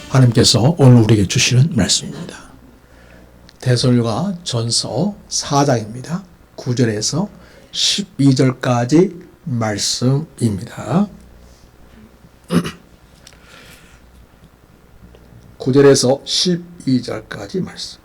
하나님께서 오늘 우리에게 주시는 말씀입니다. 데살로니가 전서 4장입니다. 9절에서 12절까지 말씀입니다. 9절에서 12절까지 말씀.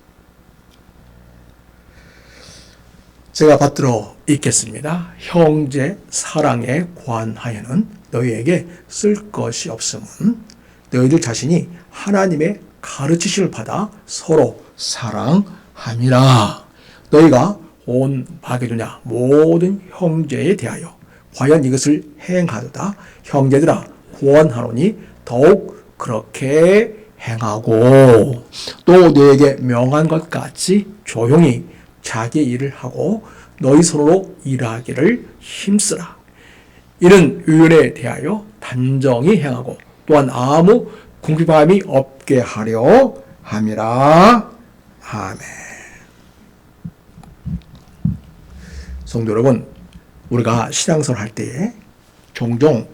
제가 받들어 읽겠습니다. 형제 사랑에 관하여는 너희에게 쓸 것이 없음은 너희들 자신이 하나님의 가르치심을 받아 서로 사랑함이라. 너희가 온 마게도냐 모든 형제에 대하여 과연 이것을 행하도다. 형제들아 구원하노니 더욱 그렇게 행하고 또 너에게 명한 것 같이 조용히 자기 일을 하고 너희 손으로 일하기를 힘쓰라. 이는 의인에 대하여 단정히 행하고 또한 아무 궁핍함이 없게 하려 함이라. 아멘. 성도 여러분, 우리가 신앙생활 할 때에 종종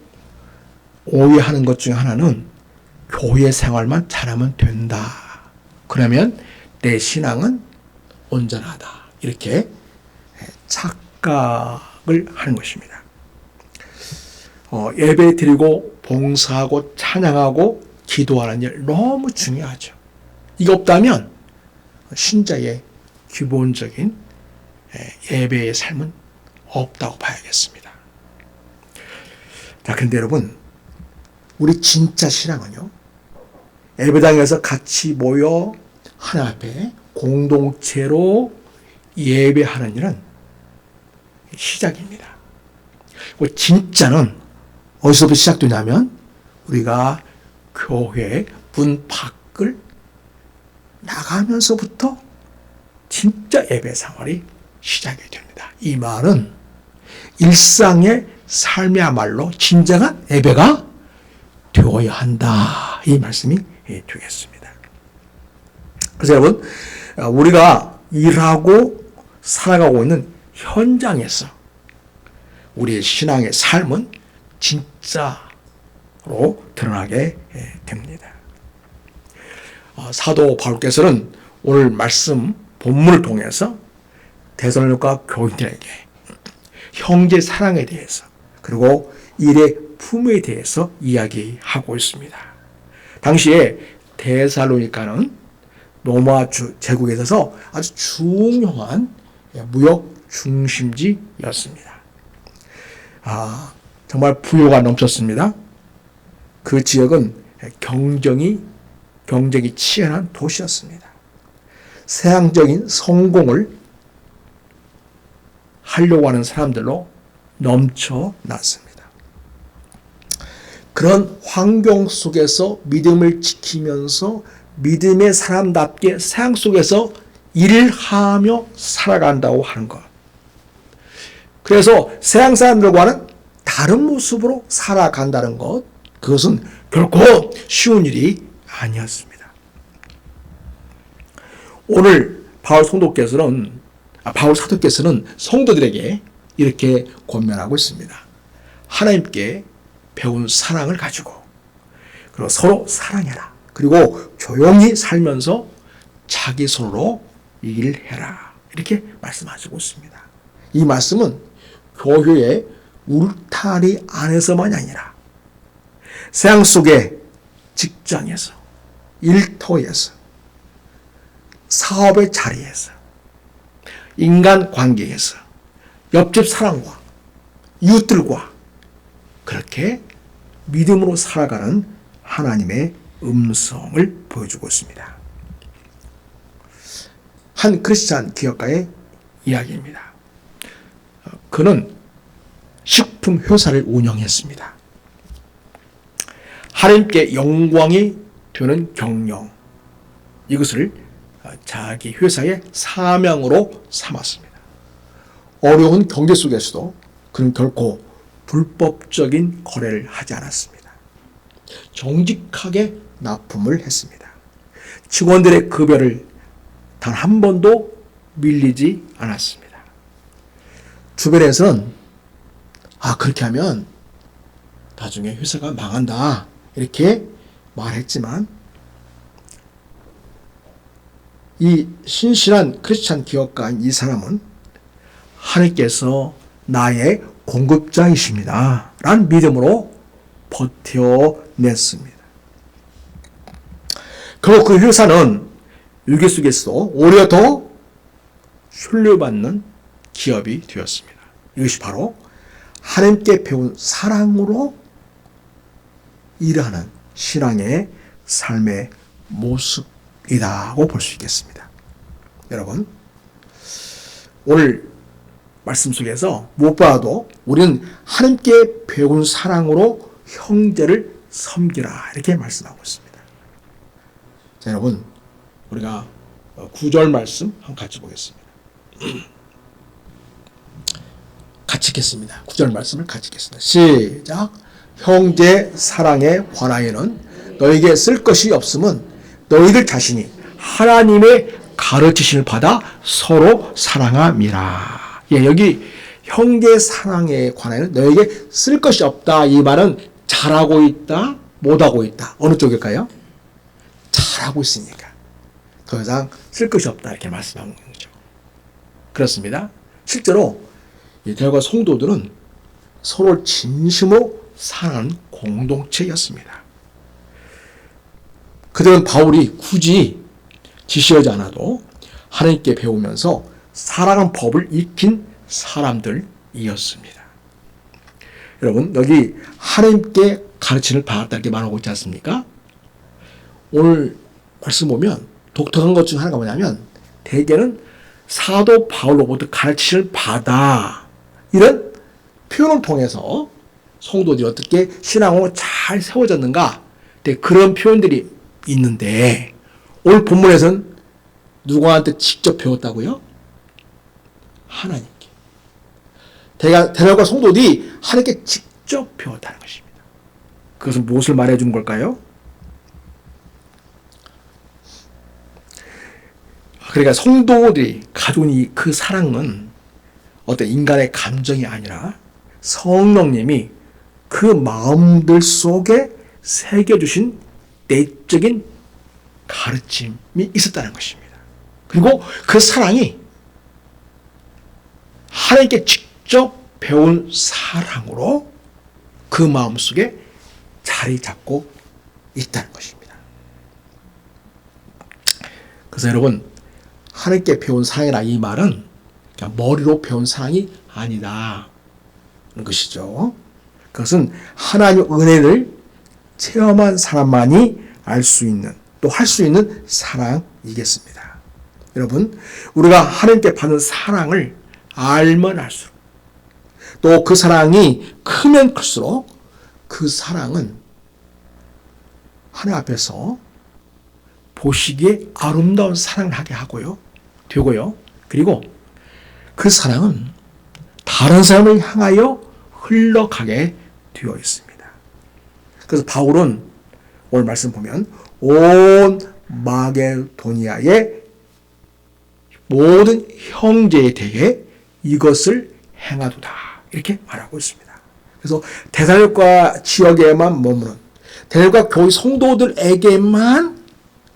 오해하는 것 중에 하나는 교회 생활만 잘하면 된다. 그러면 내 신앙은 온전하다. 이렇게 착각을 하는 것입니다. 예배 드리고 봉사하고 찬양하고 기도하는 일 너무 중요하죠. 이거 없다면 신자의 기본적인 예배의 삶은 없다고 봐야겠습니다. 자, 그런데 여러분, 우리 진짜 신앙은요, 예배당에서 같이 모여 하나님 앞에 공동체로 예배하는 일은 시작입니다. 진짜는 어디서부터 시작되냐면 우리가 교회 문 밖을 나가면서부터 진짜 예배 생활이 시작이 됩니다. 이 말은 일상의 삶이야말로 진정한 예배가 되어야 한다. 이 말씀이 되겠습니다. 그래서 여러분, 우리가 일하고 살아가고 있는 현장에서 우리의 신앙의 삶은 진짜로 드러나게 됩니다. 사도 바울께서는 오늘 말씀 본문을 통해서 데살로니가 교인들에게 형제 사랑에 대해서 그리고 일의 품에 대해서 이야기하고 있습니다. 당시에 데살로니가는 로마 제국에 있어서 아주 중요한 무역 중심지였습니다. 정말 부요가 넘쳤습니다. 그 지역은 경쟁이 치열한 도시였습니다. 세상적인 성공을 하려고 하는 사람들로 넘쳐났습니다. 그런 환경 속에서 믿음을 지키면서 믿음의 사람답게 세상 속에서 일을 하며 살아간다고 하는 것. 그래서 세상 사람들과는 다른 모습으로 살아간다는 것, 그것은 결코 쉬운 일이 아니었습니다. 오늘 바울 사도께서는 성도들에게 이렇게 권면하고 있습니다. 하나님께 배운 사랑을 가지고 그리고 서로 사랑해라. 그리고 조용히 살면서 자기 손으로 일해라. 이렇게 말씀하시고 있습니다. 이 말씀은 교회의 울타리 안에서만이 아니라 세상 속의 직장에서, 일터에서, 사업의 자리에서, 인간 관계에서, 옆집 사람과 이웃들과 그렇게 믿음으로 살아가는 하나님의 음성을 보여주고 있습니다. 한 크리스찬 기업가의 이야기입니다. 그는 식품 회사를 운영했습니다. 하나님께 영광이 되는 경영, 이것을 자기 회사의 사명으로 삼았습니다. 어려운 경제 속에서도 그는 결코 불법적인 거래를 하지 않았습니다. 정직하게 납품을 했습니다. 직원들의 급여를 단 한 번도 밀리지 않았습니다. 주변에서는 그렇게 하면 나중에 회사가 망한다 이렇게 말했지만 이 신실한 크리스찬 기업가인 이 사람은 하나님께서 나의 공급자이십니다 라는 믿음으로 버텨냈습니다. 그리고 그 회사는 위기 속에서 오히려 더 신뢰받는 기업이 되었습니다. 이것이 바로 하나님께 배운 사랑으로 일하는 신앙의 삶의 모습이라고 볼 수 있겠습니다. 여러분, 오늘 말씀 속에서 무엇보다도 우리는 하나님께 배운 사랑으로 형제를 섬기라 이렇게 말씀하고 있습니다. 자, 여러분, 우리가 9절 말씀 한번 같이 보겠습니다. 같이 읽겠습니다. 9절 말씀을 같이 읽겠습니다. 시작. 형제 사랑에 관하여는 너에게 쓸 것이 없음은 너희들 자신이 하나님의 가르치심을 받아 서로 사랑함이라. 예, 여기 형제 사랑에 관하여는 너에게 쓸 것이 없다. 이 말은 잘하고 있다, 못하고 있다. 어느 쪽일까요? 잘하고 있으니까 더 이상 쓸 것이 없다 이렇게 말씀하는 거죠. 그렇습니다. 실제로 이 대과 성도들은 서로 진심으로 사랑하는 공동체였습니다. 그들은 바울이 굳이 지시하지 않아도 하나님께 배우면서 사랑하는 법을 익힌 사람들이었습니다. 여러분, 여기 하나님께 가르침을 받았다 이렇게 말하고 있지 않습니까? 오늘 말씀 보면 독특한 것 중 하나가 뭐냐면 대개는 사도 바울로부터 가르침을 받아 이런 표현을 통해서 성도들이 어떻게 신앙으로 잘 세워졌는가 그런 표현들이 있는데 오늘 본문에서는 누구한테 직접 배웠다고요? 하나님께. 대략과 성도들이 하나님께 직접 배웠다는 것입니다. 그것은 무엇을 말해주는 걸까요? 그러니까 성도들이 가진 그 사랑은 어떤 인간의 감정이 아니라 성령님이 그 마음들 속에 새겨주신 내적인 가르침이 있었다는 것입니다. 그리고 그 사랑이 하나님께 직접 배운 사랑으로 그 마음속에 자리 잡고 있다는 것입니다. 그래서 여러분, 하나님께 배운 사랑이라 이 말은 그냥 머리로 배운 사랑이 아니다 는 것이죠. 그것은 하나님의 은혜를 체험한 사람만이 알 수 있는 또 할 수 있는 사랑이겠습니다. 여러분, 우리가 하나님께 받는 사랑을 알면 알수록 또 그 사랑이 크면 클수록 그 사랑은 하나님 앞에서 보시기에 아름다운 사랑을 하게 하고요. 되고요. 그리고 그 사랑은 다른 사람을 향하여 흘러가게 되어 있습니다. 그래서 바울은 오늘 말씀 보면 온 마게도니아의 모든 형제에 대해 이것을 행하도다 이렇게 말하고 있습니다. 그래서 데살로니가 지역에만 머무는 데살로니가 교회 성도들에게만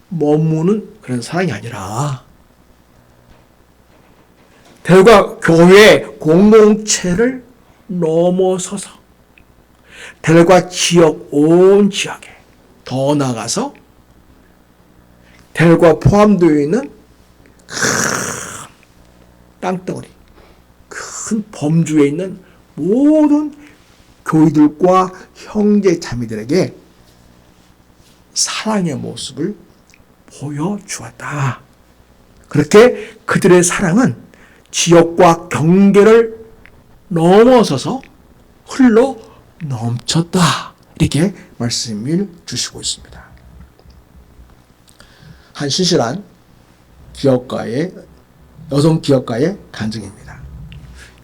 머무는 그런 사랑이 아니라 데살로니가 교회 공동체를 넘어서서 데살로니가 지역 온 지역에 더 나아가서 데살로니가 포함되어 있는 큰 땅덩어리, 큰 범주에 있는 모든 교회들과 형제 자매들에게 사랑의 모습을 보여주었다. 그렇게 그들의 사랑은 지역과 경계를 넘어서서 흘러 넘쳤다. 이렇게 말씀을 주시고 있습니다. 한 신실한 여성 기업가의 간증입니다.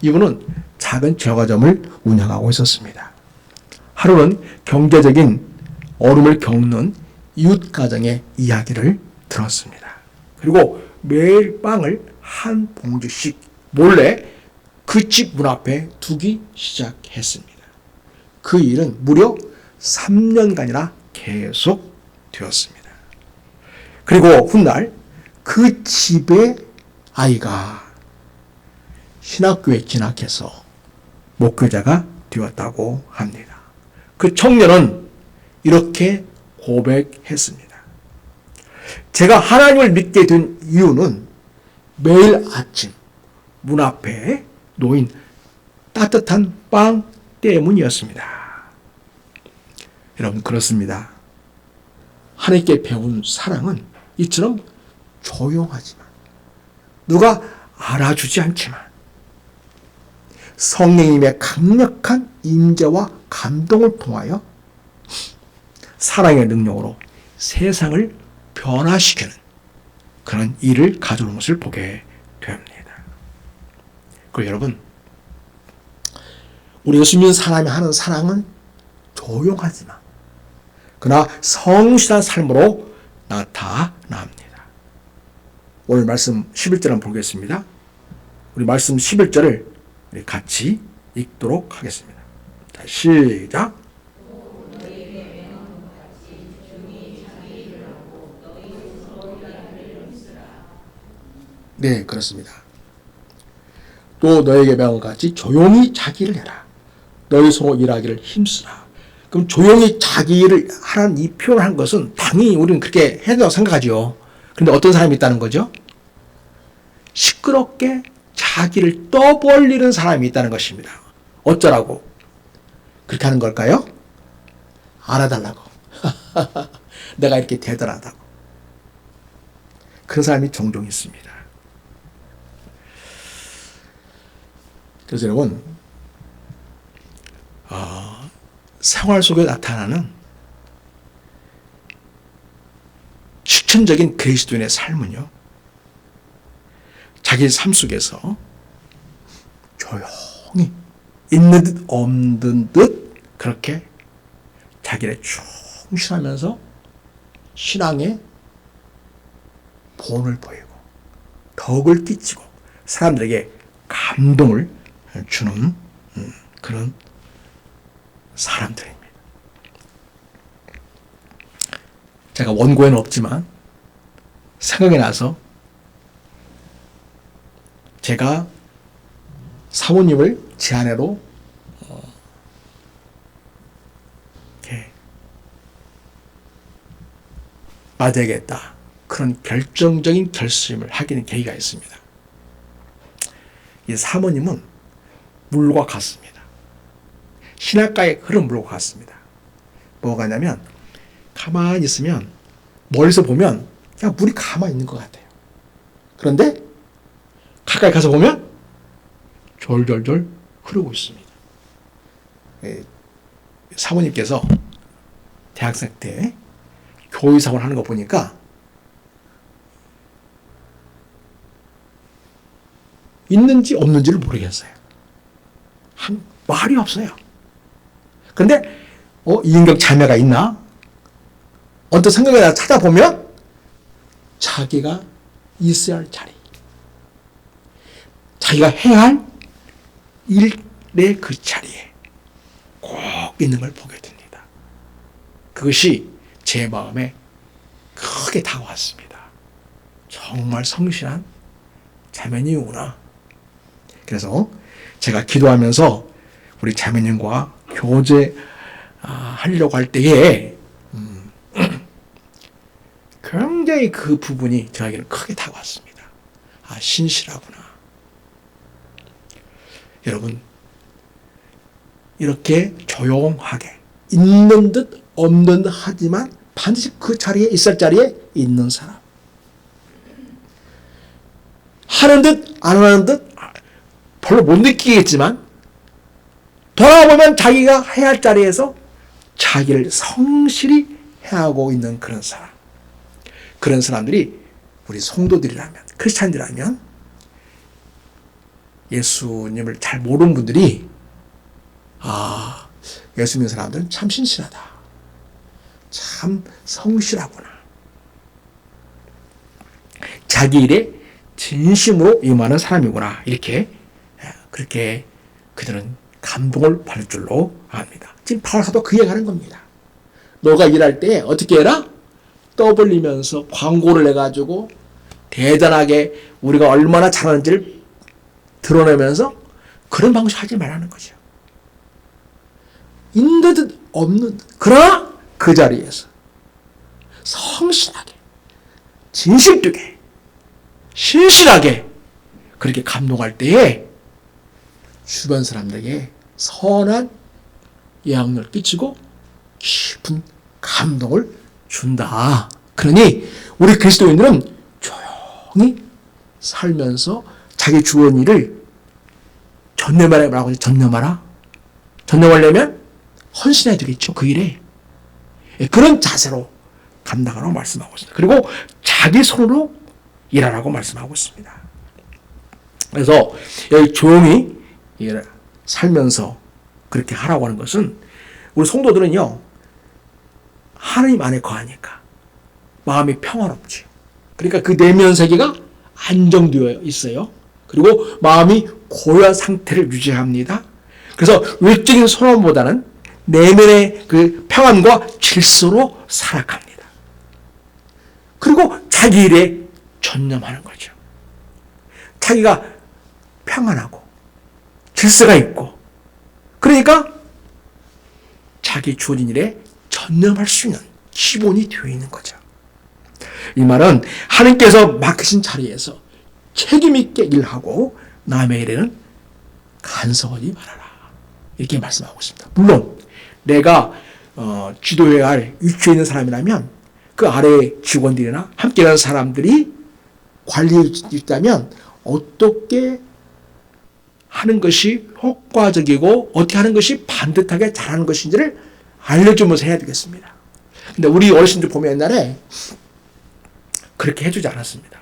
이분은 작은 제과점을 운영하고 있었습니다. 하루는 경제적인 어려움을 겪는 이웃 가정의 이야기를 들었습니다. 그리고 매일 빵을 한 봉지씩 몰래 그 집 문 앞에 두기 시작했습니다. 그 일은 무려 3년간이나 계속 되었습니다. 그리고 훗날 그 집의 아이가 신학교에 진학해서 목회자가 되었다고 합니다. 그 청년은 이렇게 고백했습니다. 제가 하나님을 믿게 된 이유는 매일 아침 문 앞에 놓인 따뜻한 빵 때문이었습니다. 여러분, 그렇습니다. 하나님께 배운 사랑은 이처럼 조용하지만, 누가 알아주지 않지만 성령님의 강력한 임재와 감동을 통하여 사랑의 능력으로 세상을 변화시키는 그런 일을 가져오는 것을 보게 됩니다. 그리고 여러분, 우리 예수 믿는 사람이 하는 사랑은 조용하지만 그러나 성실한 삶으로 나타납니다. 오늘 말씀 11절 한번 보겠습니다. 우리 말씀 11절을 우리 같이 읽도록 하겠습니다. 자, 시작. 네, 그렇습니다. 또 너에게 배운 것 같이 조용히 자기 일을 해라. 너희 손으로 일하기를 힘쓰라. 그럼 조용히 자기 일을 하라는 이 표현을 한 것은 당연히 우리는 그렇게 해야 된다고 생각하죠. 그런데 어떤 사람이 있다는 거죠? 시끄럽게 자기를 떠벌리는 사람이 있다는 것입니다. 어쩌라고 그렇게 하는 걸까요? 알아달라고. 내가 이렇게 대단하다고. 그런 사람이 종종 있습니다. 그래서 여러분, 생활 속에 나타나는 실천적인 그리스도인의 삶은요, 자기 삶 속에서 조용히 있는 듯 없는 듯 그렇게 자기를 충실하면서 신앙의 본을 보이고 덕을 끼치고 사람들에게 감동을 주는 그런 사람들입니다. 제가 원고에는 없지만 생각이 나서 제가 사모님을 제 아내로 이렇게 맞아야겠다, 그런 결정적인 결심을 하게 된 계기가 있습니다. 이 사모님은 물과 같습니다. 신학가에 흐른 물과 같습니다. 뭐가 있냐면 가만히 있으면 멀리서 보면 그냥 물이 가만히 있는 것 같아요. 그런데 가까이 가서 보면 졸졸졸 흐르고 있습니다. 사모님께서 대학생 때 교회사업을 하는 거 보니까 있는지 없는지를 모르겠어요. 말이 없어요. 근데 이인경 자매가 있나? 언뜻 생각이 나서 찾아보면 자기가 있어야 할 자리, 자기가 해야 할 일의 그 자리에 꼭 있는 걸 보게 됩니다. 그것이 제 마음에 크게 다가왔습니다. 정말 성실한 자매님이구나. 그래서 제가 기도하면서 우리 자매님과 교제하려고 할 때에 굉장히 그 부분이 저에게는 크게 다가왔습니다. 신실하구나. 여러분, 이렇게 조용하게 있는 듯 없는 듯 하지만 반드시 그 자리에 있을 자리에 있는 사람, 하는 듯 안 하는 듯 별로 못 느끼겠지만 돌아보면 자기가 해야 할 자리에서 자기를 성실히 해하고 있는 그런 사람, 그런 사람들이 우리 성도들이라면, 크리스찬들이라면, 예수님을 잘 모르는 분들이 예수 믿는 사람들은 참 신실하다, 참 성실하구나, 자기 일에 진심으로 임하는 사람이구나, 이렇게 그렇게 그들은 감동을 받을 줄로 압니다. 지금 바울 사도 그 얘기하는 겁니다. 너가 일할 때 어떻게 해라? 떠벌리면서 광고를 해가지고 대단하게 우리가 얼마나 잘하는지를 드러내면서 그런 방식 하지 말라는 거죠. 있는 듯 없는 듯. 그러나 그 자리에서 성실하게, 진실되게, 신실하게 그렇게 감동할 때에 주변 사람들에게 선한 영향을 끼치고 깊은 감동을 준다. 그러니 우리 그리스도인들은 조용히 살면서 자기 주어진 일을 전념하라고 하죠. 전념하라. 전념하려면 헌신해야 되겠죠. 그 일에. 그런 자세로 감당하라고 말씀하고 있습니다. 그리고 자기 손으로 일하라고 말씀하고 있습니다. 그래서 여기 조용히 살면서 그렇게 하라고 하는 것은 우리 성도들은요, 하나님 안에 거하니까 마음이 평화롭지. 그러니까 그 내면 세계가 안정되어 있어요. 그리고 마음이 고요한 상태를 유지합니다. 그래서 외적인 소원보다는 내면의 그 평안과 질서로 살아갑니다. 그리고 자기 일에 전념하는 거죠. 자기가 평안하고 질서가 있고, 그러니까 자기 주어진 일에 전념할 수 있는 기본이 되어 있는 거죠. 이 말은 하나님께서 맡기신 자리에서 책임 있게 일하고 남의 일에는 간섭하지 말아라. 이렇게 말씀하고 있습니다. 물론 내가 지도해야 할 위치에 있는 사람이라면 그 아래 직원들이나 함께 일하는 사람들이 관리에 있다면 어떻게 하는 것이 효과적이고 어떻게 하는 것이 반듯하게 잘하는 것인지를 알려주면서 해야 되겠습니다. 근데 우리 어르신들 보면 옛날에 그렇게 해주지 않았습니다.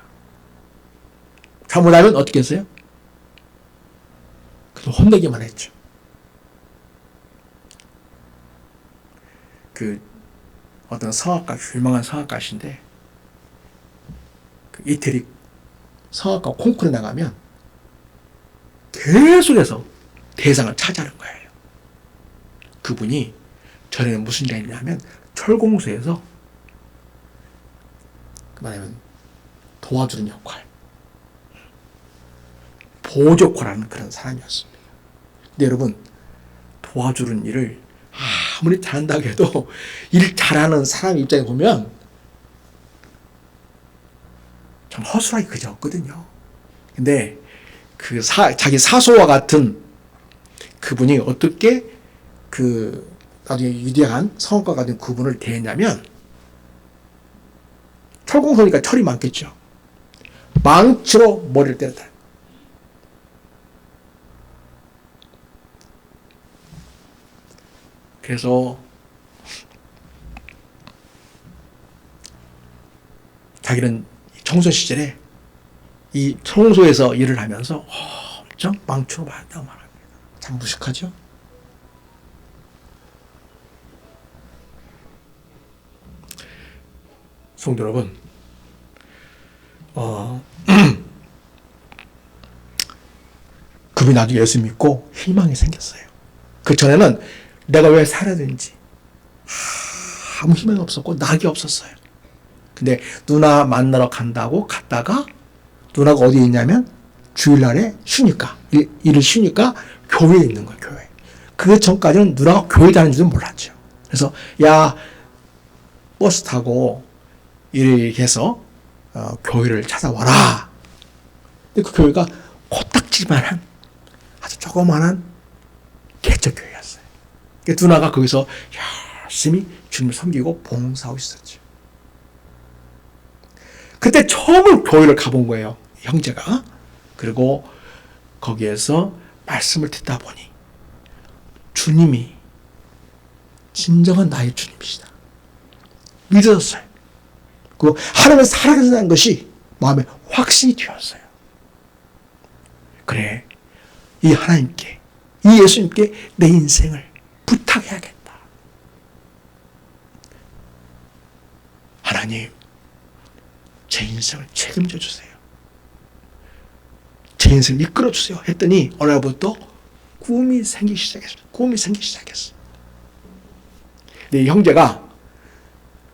잘못하면 어떻게 했어요? 그래서 혼내기만 했죠. 그 어떤 성악가, 유명한 성악가신데 그 이태리 성악가 콩쿠르에 나가면 계속해서 대상을 차지하는 거예요. 그분이 전에는 무슨 일이 있냐면 철공소에서 말하면 도와주는 역할, 보조과라는 그런 사람이었습니다. 근데 여러분, 도와주는 일을 아무리 잘한다고 해도 일 잘하는 사람 입장에 보면 좀 허술하게 그저 없거든요. 근데 그 자기 사소와 같은 그분이 어떻게 그 나중에 위대한 성악가 같은 그분을 대했냐면, 철공소니까 철이 많겠죠. 망치로 머리를 때렸다. 그래서 자기는 청소 시절에 이 청소에서 일을 하면서 엄청 망치로 맞았다고 말합니다. 참 무식하죠? 성도 여러분, 그분이 나중에 예수 믿고 희망이 생겼어요. 그 전에는 내가 왜 살아야 되는지 아무 희망이 없었고 낙이 없었어요. 근데 누나 만나러 간다고 갔다가 누나가 어디에 있냐면 주일날에 쉬니까 일을 쉬니까 교회에 있는 거예요. 교회. 그 전까지는 누나가 교회 다니는 줄은 몰랐죠. 그래서 야 버스 타고 이렇게 해서 교회를 찾아와라. 근데 그 교회가 코딱지만한 아주 조그만한 개척교회였어요. 그러니까 누나가 거기서 열심히 주님을 섬기고 봉사하고 있었죠. 그때 처음으로 교회를 가본 거예요, 형제가. 그리고 거기에서 말씀을 듣다 보니 주님이 진정한 나의 주님이시다 믿어졌어요. 그 하나님을 살아계신다는 것이 마음에 확신이 되었어요. 그래, 이 하나님께, 이 예수님께 내 인생을 부탁해야겠다. 하나님, 제 인생을 책임져 주세요. 제 인생을 이끌어 주세요. 했더니 어느 날부터 꿈이 생기기 시작했어요. 꿈이 생기기 시작했어요. 근데 이 형제가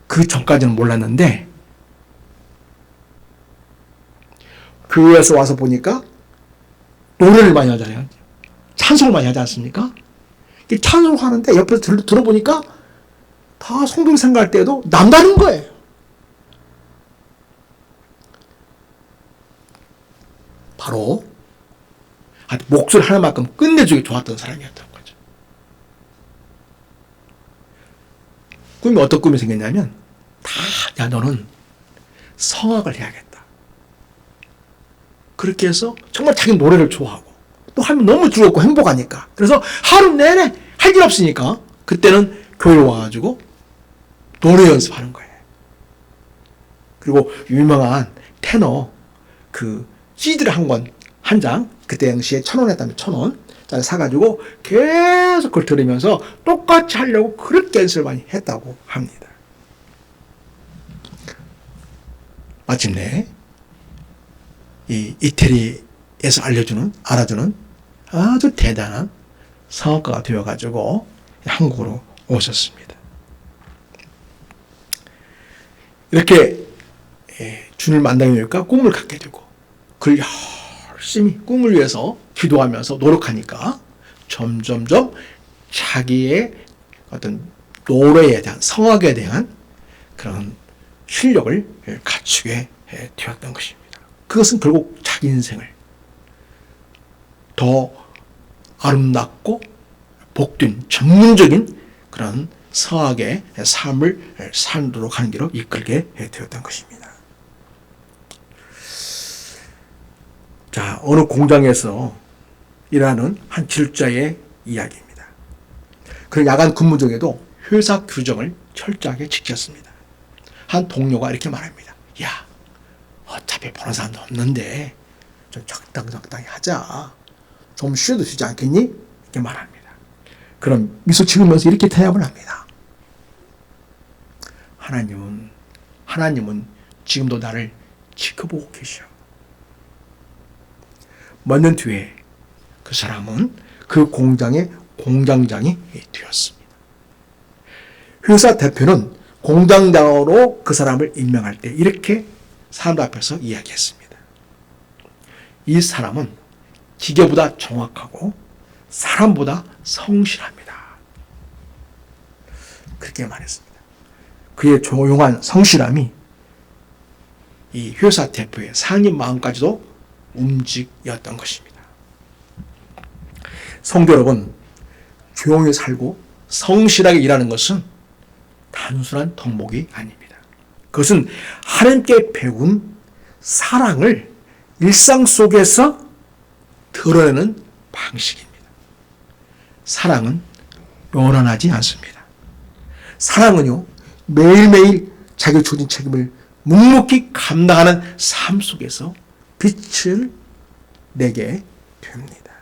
그 전까지는 몰랐는데 교회에서 와서 보니까 노래를 많이 하잖아요. 찬송을 많이 하지 않습니까? 이 찬송을 하는데 옆에서 들어보니까 다 성도님 생각할 때에도 남다른 거예요. 바로 목소리 하나만큼 끝내주기 좋았던 사람이었던 거죠. 꿈이 어떤 꿈이 생겼냐면 야 너는 성악을 해야겠다. 그렇게 해서 정말 자기 노래를 좋아하고 또 하면 너무 즐겁고 행복하니까. 그래서 하루 내내 할 일 없으니까 그때는 교회에 와가지고 노래 연습하는 거예요. 그리고 유명한 테너 그 CD를 한 장, 그때 당시에 1,000원 했다면 1,000원 사가지고 계속 그걸 들으면서 똑같이 하려고 그렇게 연습을 많이 했다고 합니다. 마침내 이 이태리에서 알아주는 아주 대단한 성악가가 되어가지고 한국으로 오셨습니다. 이렇게 주님을 만나게 되니까 꿈을 갖게 되고 그걸 열심히 꿈을 위해서 기도하면서 노력하니까 점점점 자기의 어떤 노래에 대한 성악에 대한 그런 실력을 갖추게 되었던 것입니다. 그것은 결국 자기 인생을 더 아름답고 복된 전문적인 그런 성악의 삶을 살도록 하는 길로 이끌게 되었던 것입니다. 자, 어느 공장에서 일하는 한 질자의 이야기입니다. 그 야간 근무 중에도 회사 규정을 철저하게 지켰습니다. 한 동료가 이렇게 말합니다. 야, 어차피 보는 사람도 없는데 좀 적당히 하자. 좀 쉬어도 되지 않겠니? 이렇게 말합니다. 그럼 미소 지으면서 이렇게 대답을 합니다. 하나님은 지금도 나를 지켜보고 계셔. 몇 년 뒤에 그 사람은 그 공장의 공장장이 되었습니다. 회사 대표는 공장장으로 그 사람을 임명할 때 이렇게 사람들 앞에서 이야기했습니다. 이 사람은 기계보다 정확하고 사람보다 성실합니다. 그렇게 말했습니다. 그의 조용한 성실함이 이 회사 대표의 상임 마음까지도 움직였던 것입니다. 성도 여러분, 조용히 살고 성실하게 일하는 것은 단순한 덕목이 아닙니다. 그것은 하나님께 배운 사랑을 일상 속에서 드러내는 방식입니다. 사랑은 요란하지 않습니다. 사랑은요, 매일매일 자기 주어진 책임을 묵묵히 감당하는 삶 속에서 빛을 내게 됩니다.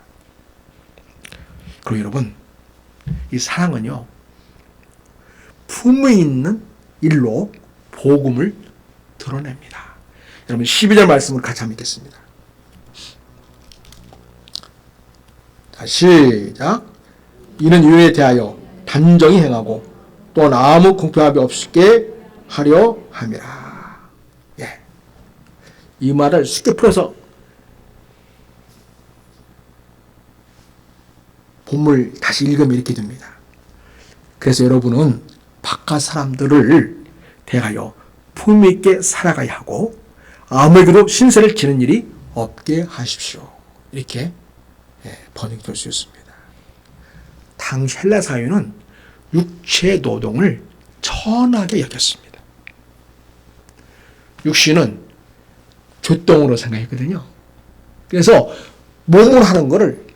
그리고 여러분, 이 사랑은요, 품위 있는 일로 복음을 드러냅니다. 여러분 12절 말씀을 같이 한번 읽겠습니다. 자, 시작. 이는 유에 대하여 단정히 행하고 또한 아무 공평함이 없게 하려 함이라. 예. 이 말을 쉽게 풀어서 본문을 다시 읽으면 이렇게 됩니다. 그래서 여러분은 바깥 사람들을 대하여 품위 있게 살아가야 하고 아무에게도 신세를 지는 일이 없게 하십시오. 이렇게 번역될 수 있습니다. 당시 헬라 사회는 육체 노동을 천하게 여겼습니다. 육신은 죄똥으로 생각했거든요. 그래서 몸으로 하는 것을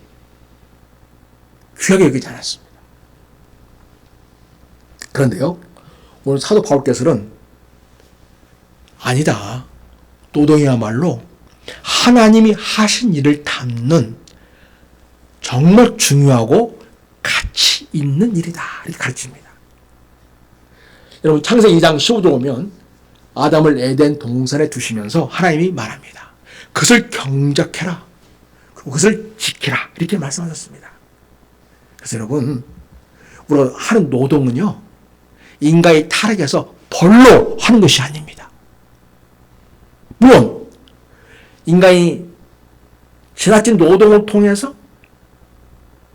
귀하게 여기지 않았습니다. 그런데요, 오늘 사도 바울께서는 아니다. 노동이야말로 하나님이 하신 일을 담는 정말 중요하고 가치 있는 일이다. 이렇게 가르칩니다. 여러분 창세기 2장 15절 보면 아담을 에덴 동산에 두시면서 하나님이 말합니다. 그것을 경작해라. 그리고 그것을 지키라. 이렇게 말씀하셨습니다. 그래서 여러분 우리가 하는 노동은요, 인간의 타락에서 벌로 하는 것이 아닙니다. 물론 인간이 지나친 노동을 통해서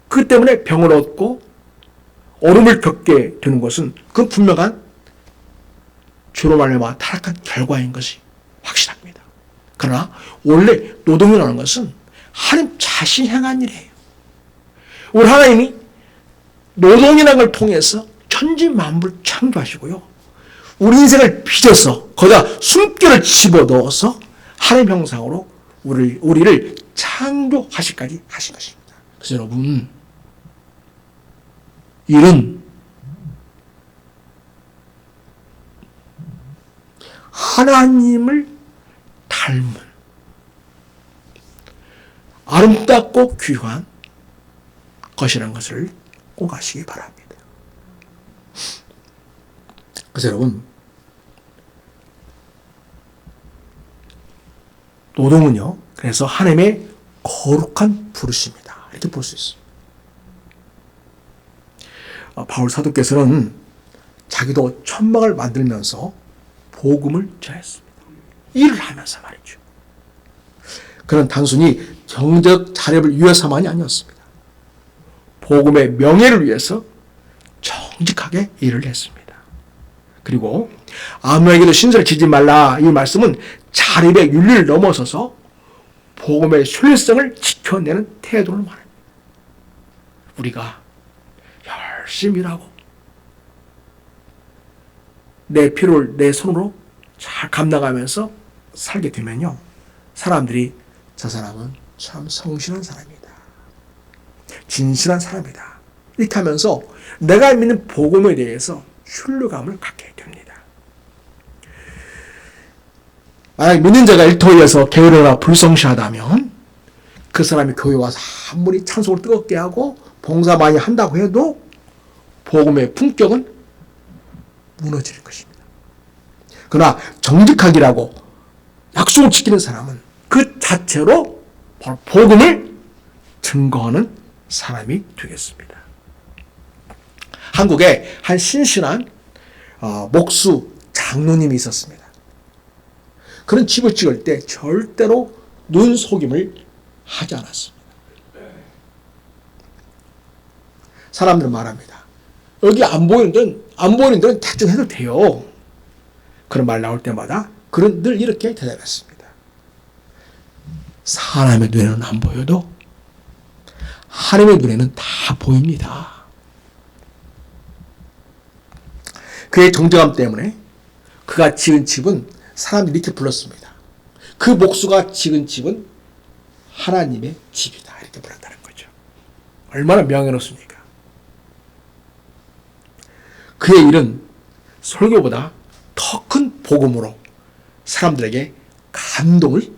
그 때문에 병을 얻고 어려움을 겪게 되는 것은 그건 분명한 죄로 말미암아 타락한 결과인 것이 확실합니다. 그러나 원래 노동이라는 것은 하나님 자신이 행한 일이에요. 우리 하나님이 노동이라는 걸 통해서 천지 만물을 창조하시고요. 우리 인생을 빚어서 거기다 숨결을 집어넣어서 하나님 형상으로 우리를 창조하시기까지 하신 것입니다. 그래서 여러분, 일은 하나님을 닮은 아름답고 귀한 것이라는 것을 꼭 아시기 바랍니다. 그래서 여러분, 노동은요, 그래서 하나님의 거룩한 부르심이다, 이렇게 볼 수 있습니다. 바울 사도께서는 자기도 천막을 만들면서 복음을 전했습니다. 일을 하면서 말이죠. 그는 단순히 경제적 자립을 위해서만이 아니었습니다. 복음의 명예를 위해서 정직하게 일을 했습니다. 그리고 아무에게도 신설을 지지 말라, 이 말씀은 자립의 윤리를 넘어서서 복음의 신뢰성을 지켜내는 태도를 말합니다. 우리가 열심히 일하고 내 필요를 내 손으로 잘 감당하면서 살게 되면요, 사람들이 저 사람은 참 성실한 사람이다, 진실한 사람이다, 이렇게 하면서 내가 믿는 복음에 대해서 신뢰감을 갖게 됩니다. 만약 믿는 자가 일터에서 게으르거나 불성실하다면 그 사람이 교회 와서 아무리 찬송을 뜨겁게 하고 봉사 많이 한다고 해도 복음의 품격은 무너질 것입니다. 그러나 정직하기라고 약속을 지키는 사람은 그 자체로 바로 복음을 증거하는 사람이 되겠습니다. 한국에 한 신실한 목수 장로님이 있었습니다. 그런 집을 찍을 때 절대로 눈속임을 하지 않았습니다. 사람들은 말합니다. 여기 안 보이는 데는 대충 해도 돼요. 그런 말 나올 때마다 그는 늘 이렇게 대답했습니다. 사람의 눈에는 안 보여도 하나님의 눈에는 다 보입니다. 그의 정직함 때문에 그가 지은 집은 사람들이 이렇게 불렀습니다. 그 목수가 지은 집은 하나님의 집이다, 이렇게 불렀다는 거죠. 얼마나 명예롭습니까? 그의 일은 설교보다 더 큰 복음으로 사람들에게 감동을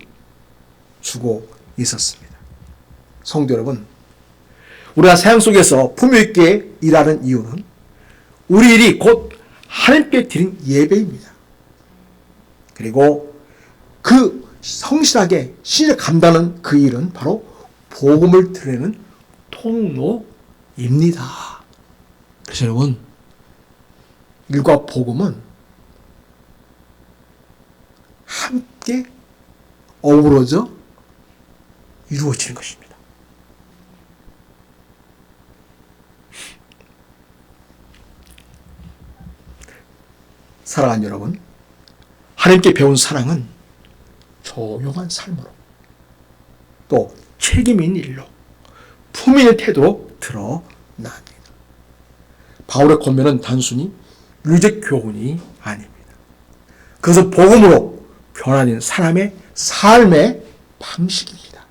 주고 있었습니다. 성도 여러분, 우리가 세상 속에서 품위 있게 일하는 이유는 우리 일이 곧 하나님께 드린 예배입니다. 그리고 그 성실하게 신을 감당하는 그 일은 바로 복음을 드리는 통로입니다. 그래서 여러분, 일과 복음은 함께 어우러져 이루어지는 것입니다. 사랑하는 여러분, 하나님께 배운 사랑은 조용한 삶으로 또 책임 있는 일로 품위 있는 태도로 드러납니다. 바울의 권면은 단순히 윤리적 교훈이 아닙니다. 그것은 복음으로 변화된 사람의 삶의 방식입니다.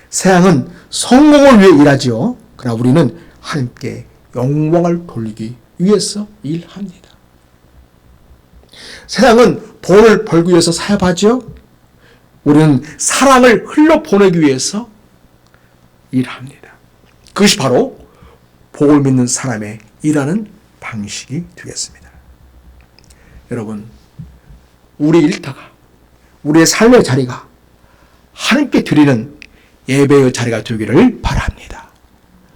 세상은 성공을 위해 일하지요. 그러나 우리는 하나님께 영광을 돌리기 위해서 일합니다. 세상은 돈을 벌기 위해서 사업하죠. 우리는 사랑을 흘러보내기 위해서 일합니다. 그것이 바로 복을 믿는 사람의 일하는 방식이 되겠습니다. 여러분, 우리 일터가, 우리의 삶의 자리가 하나님께 드리는 예배의 자리가 되기를 바랍니다.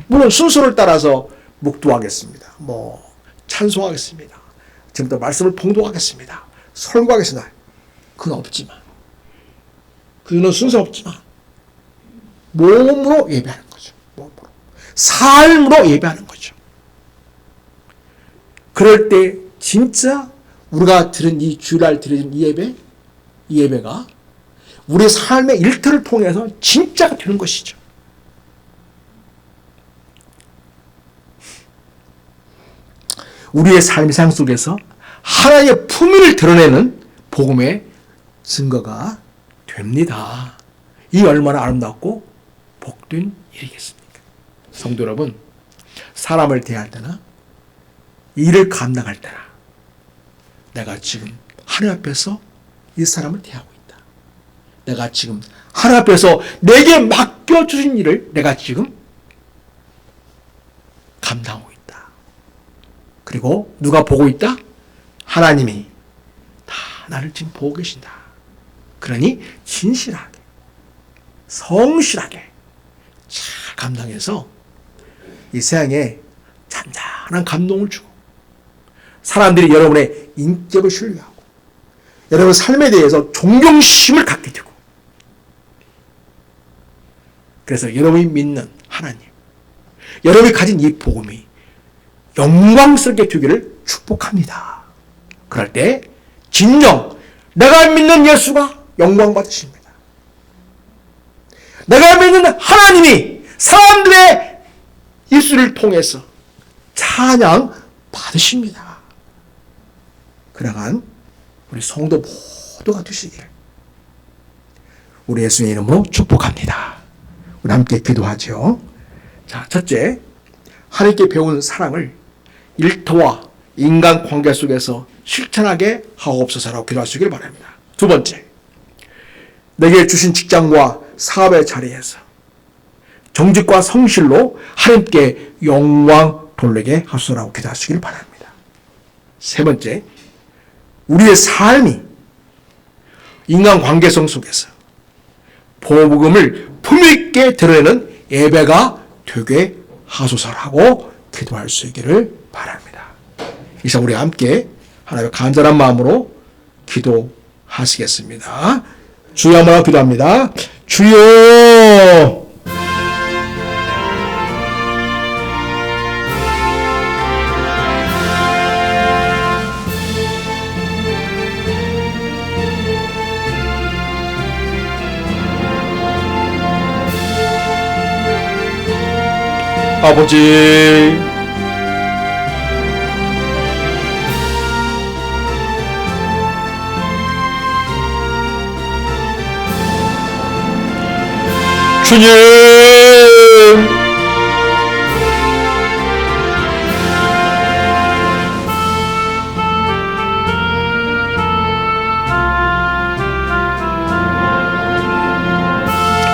물론 순서를 따라서 묵도하겠습니다. 찬송하겠습니다. 지금부터 말씀을 봉독하겠습니다. 설교하겠습니다. 그건 없지만 그는 순서 없지만 몸으로 예배하는 거죠. 몸으로. 삶으로 예배하는 거죠. 그럴 때 진짜 우리가 들은 이 주일날 드리는 이 예배가 우리의 삶의 일터를 통해서 진짜가 되는 것이죠. 우리의 삶의 상 속에서 하나님의 품위를 드러내는 복음의 증거가 됩니다. 이 얼마나 아름답고 복된 일이겠습니까? 성도 여러분, 사람을 대할 때나 일을 감당할 때나 내가 지금 하나님 앞에서 이 사람을 대하고 있다. 내가 지금 하나님 앞에서 내게 맡겨주신 일을 내가 지금 감당하고 있다. 그리고 누가 보고 있다? 하나님이 다 나를 지금 보고 계신다. 그러니 진실하게, 성실하게 잘 감당해서 이 세상에 잔잔한 감동을 주고 사람들이 여러분의 인격을 신뢰하고 여러분 삶에 대해서 존경심을 갖게 되고 그래서 여러분이 믿는 하나님, 여러분이 가진 이 복음이 영광스럽게 되기를 축복합니다. 그럴 때 진정 내가 믿는 예수가 영광 받으십니다. 내가 믿는 하나님이 사람들의 입술을 통해서 찬양 받으십니다. 그러한 우리 성도 모두가 되시기를 우리 예수의 이름으로 축복합니다. 우리 함께 기도하죠. 자, 첫째, 하나님께 배운 사랑을 일터와 인간 관계 속에서 실천하게 하옵소서라고 기도하시길 바랍니다. 두 번째, 내게 주신 직장과 사업의 자리에서 정직과 성실로 하나님께 영광 돌리게 하소서라고 기도하시길 바랍니다. 세 번째, 우리의 삶이 인간 관계성 속에서 복음을 품위있게 드러내는 예배가 되게 하소서라고 기도할 수 있기를 바랍니다. 이제 우리 함께 하나님의 간절한 마음으로 기도하시겠습니다. 주여 한번 기도합니다. 주여, 아버지, 주님,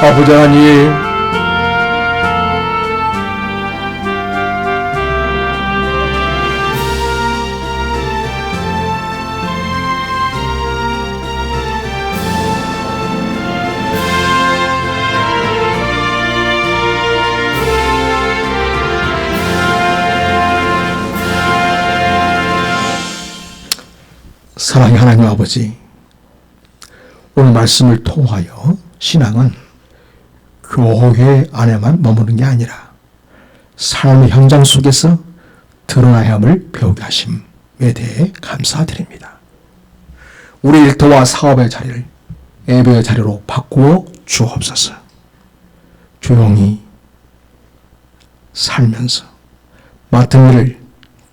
아버지 하나님, 사랑의 하나님 아버지, 오늘 말씀을 통하여 신앙은 교회 안에만 머무는 게 아니라 삶의 현장 속에서 드러나야 함을 배우게 하심에 대해 감사드립니다. 우리 일터와 사업의 자리를 예배의 자리로 바꾸어 주옵소서. 조용히 살면서 맡은 일을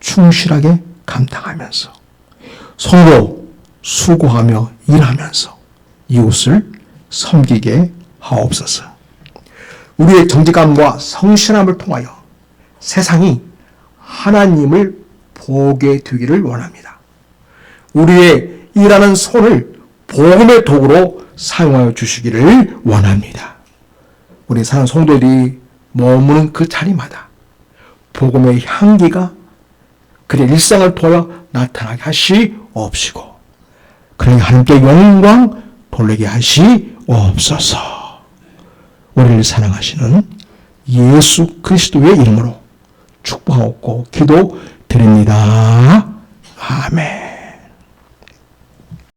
충실하게 감당하면서 서로 수고하며 일하면서 이웃을 섬기게 하옵소서. 우리의 정직함과 성실함을 통하여 세상이 하나님을 보게 되기를 원합니다. 우리의 일하는 손을 복음의 도구로 사용하여 주시기를 원합니다. 우리 사는 성도들이 머무는 그 자리마다 복음의 향기가 그의 일상을 통하여 나타나게 하시옵시고 그러니 하나님께 영광 돌리게 하시옵소서. 우리를 사랑하시는 예수 그리스도의 이름으로 축복하고 기도드립니다. 아멘.